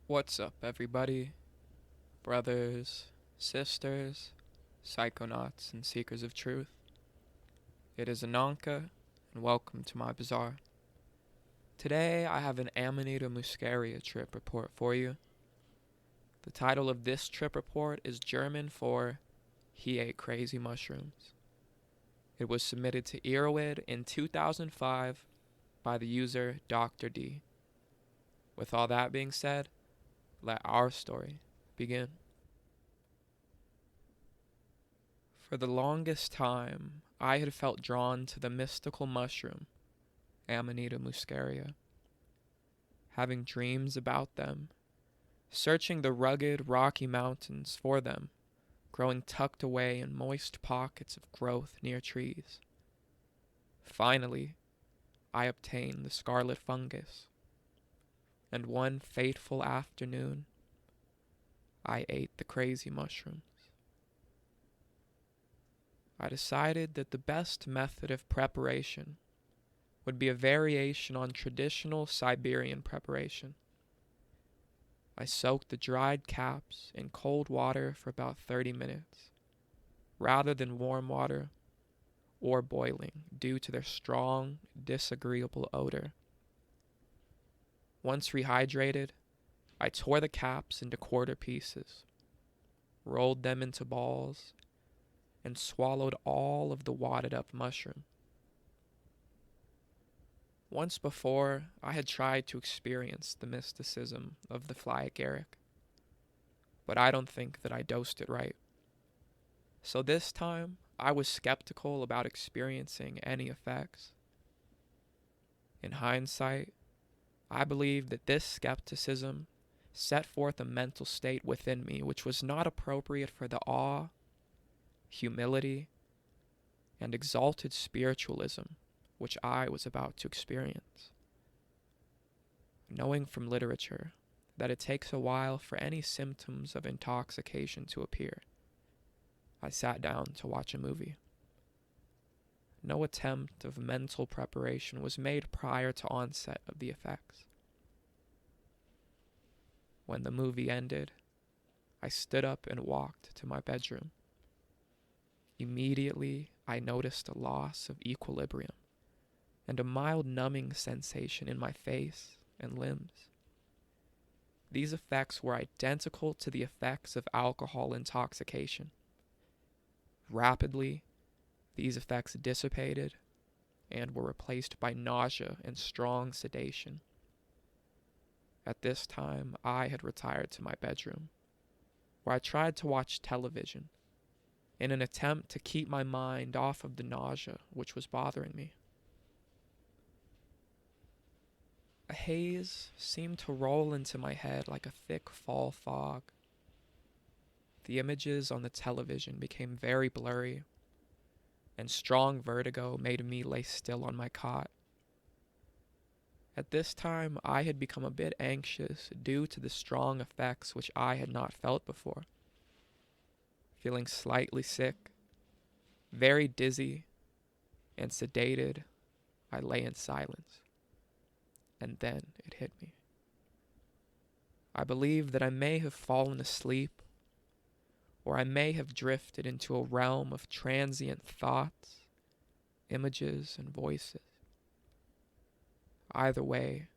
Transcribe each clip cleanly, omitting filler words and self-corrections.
What's up, everybody? Brothers, sisters, psychonauts, and seekers of truth. It is Ananka, and welcome to my bazaar. Today, I have an Amanita Muscaria trip report for you. The title of this trip report is German for He Ate Crazy Mushrooms. It was submitted to Erowid in 2005 by the user Dr. D. With all that being said, let our story begin. For the longest time, I had felt drawn to the mystical mushroom, Amanita muscaria. Having dreams about them, searching the rugged, rocky mountains for them, growing tucked away in moist pockets of growth near trees. Finally, I obtained the scarlet fungus, and one fateful afternoon, I ate the crazy mushrooms. I decided that the best method of preparation would be a variation on traditional Siberian preparation. I soaked the dried caps in cold water for about 30 minutes, rather than warm water or boiling due to their strong, disagreeable odor. Once rehydrated, I tore the caps into quarter pieces, rolled them into balls, and swallowed all of the wadded up mushroom. Once before, I had tried to experience the mysticism of the fly agaric, but I don't think that I dosed it right. So this time, I was skeptical about experiencing any effects. In hindsight, I believe that this skepticism set forth a mental state within me which was not appropriate for the awe, humility, and exalted spiritualism which I was about to experience. Knowing from literature that it takes a while for any symptoms of intoxication to appear, I sat down to watch a movie. No attempt of mental preparation was made prior to onset of the effects. When the movie ended, I stood up and walked to my bedroom. Immediately, I noticed a loss of equilibrium and a mild numbing sensation in my face and limbs. These effects were identical to the effects of alcohol intoxication. Rapidly, these effects dissipated and were replaced by nausea and strong sedation. At this time, I had retired to my bedroom, where I tried to watch television in an attempt to keep my mind off of the nausea which was bothering me. A haze seemed to roll into my head like a thick fall fog. The images on the television became very blurry, and strong vertigo made me lay still on my cot. At this time, I had become a bit anxious due to the strong effects which I had not felt before. Feeling slightly sick, very dizzy, and sedated, I lay in silence. And then it hit me. I believe that I may have fallen asleep, or I may have drifted into a realm of transient thoughts, images, and voices. Either way,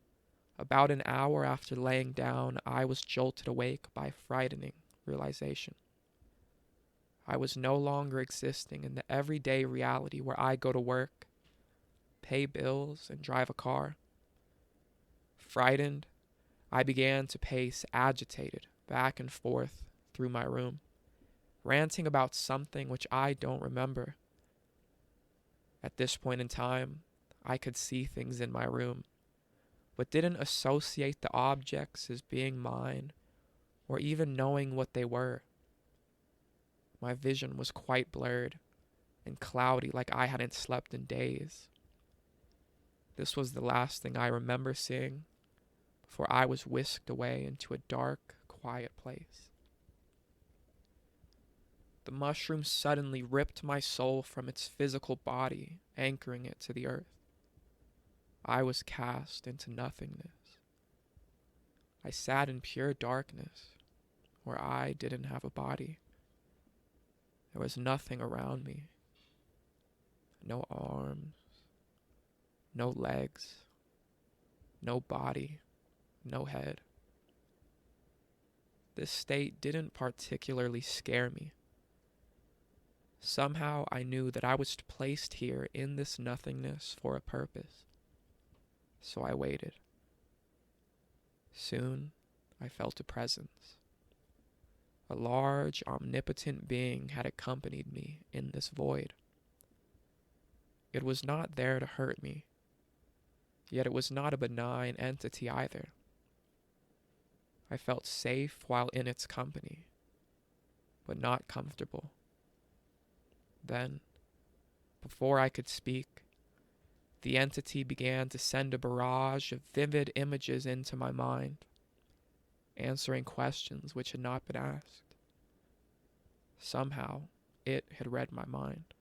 about an hour after laying down, I was jolted awake by a frightening realization. I was no longer existing in the everyday reality where I go to work, pay bills, and drive a car. Frightened, I began to pace agitated back and forth through my room, ranting about something which I don't remember. At this point in time, I could see things in my room, but didn't associate the objects as being mine or even knowing what they were. My vision was quite blurred and cloudy like I hadn't slept in days. This was the last thing I remember seeing before I was whisked away into a dark, quiet place. The mushroom suddenly ripped my soul from its physical body, anchoring it to the earth. I was cast into nothingness. I sat in pure darkness, where I didn't have a body. There was nothing around me. No arms, no legs, no body, no head. This state didn't particularly scare me. Somehow I knew that I was placed here in this nothingness for a purpose. So I waited. Soon I felt a presence. A large, omnipotent being had accompanied me in this void. It was not there to hurt me, yet it was not a benign entity either. I felt safe while in its company, but not comfortable. Then, before I could speak, the entity began to send a barrage of vivid images into my mind, answering questions which had not been asked. Somehow, it had read my mind.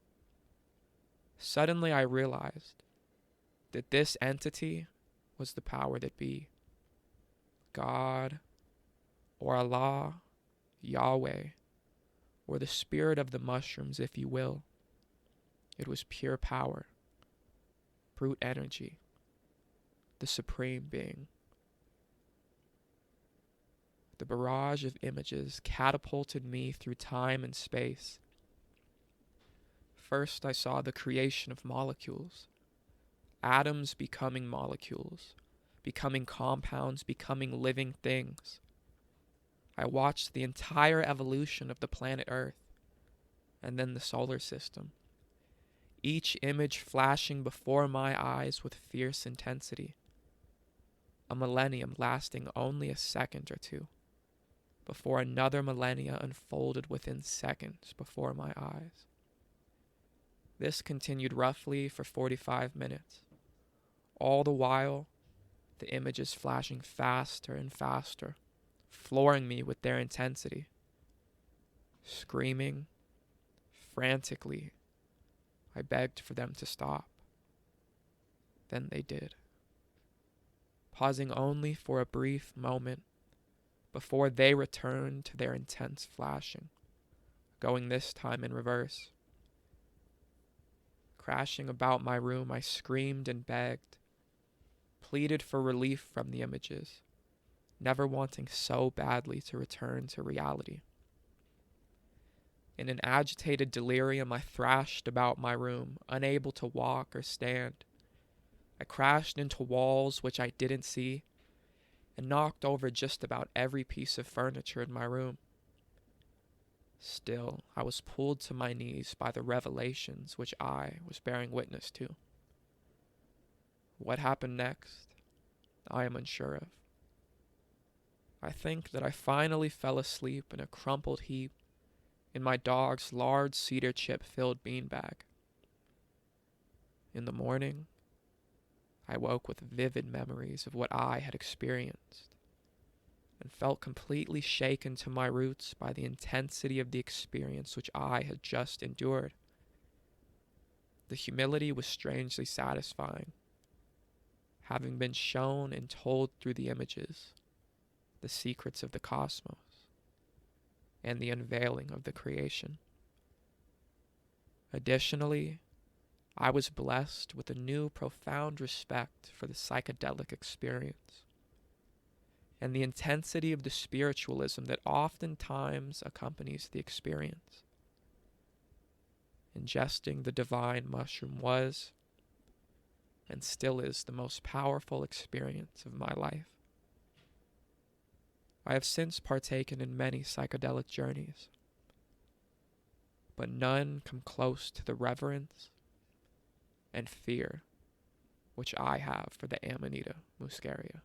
Suddenly I realized that this entity was the power that be. God, or Allah, Yahweh, or the spirit of the mushrooms, if you will. It was pure power, brute energy, the supreme being. The barrage of images catapulted me through time and space. First, I saw the creation of molecules, atoms becoming molecules, becoming compounds, becoming living things. I watched the entire evolution of the planet Earth, and then the solar system, each image flashing before my eyes with fierce intensity. A millennium lasting only a second or two, before another millennia unfolded within seconds before my eyes. This continued roughly for 45 minutes. All the while, the images flashing faster and faster, flooring me with their intensity. Screaming, frantically, I begged for them to stop. Then they did, pausing only for a brief moment before they returned to their intense flashing, going this time in reverse. Crashing about my room, I screamed and begged, pleaded for relief from the images, never wanting so badly to return to reality. In an agitated delirium, I thrashed about my room, unable to walk or stand. I crashed into walls which I didn't see, and knocked over just about every piece of furniture in my room. Still, I was pulled to my knees by the revelations which I was bearing witness to. What happened next, I am unsure of. I think that I finally fell asleep in a crumpled heap in my dog's large cedar chip-filled beanbag. In the morning, I woke with vivid memories of what I had experienced, and felt completely shaken to my roots by the intensity of the experience which I had just endured. The humility was strangely satisfying, having been shown and told through the images the secrets of the cosmos and the unveiling of the creation. Additionally, I was blessed with a new profound respect for the psychedelic experience and the intensity of the spiritualism that oftentimes accompanies the experience. Ingesting the divine mushroom was, and still is, the most powerful experience of my life. I have since partaken in many psychedelic journeys, but none come close to the reverence and fear which I have for the Amanita muscaria.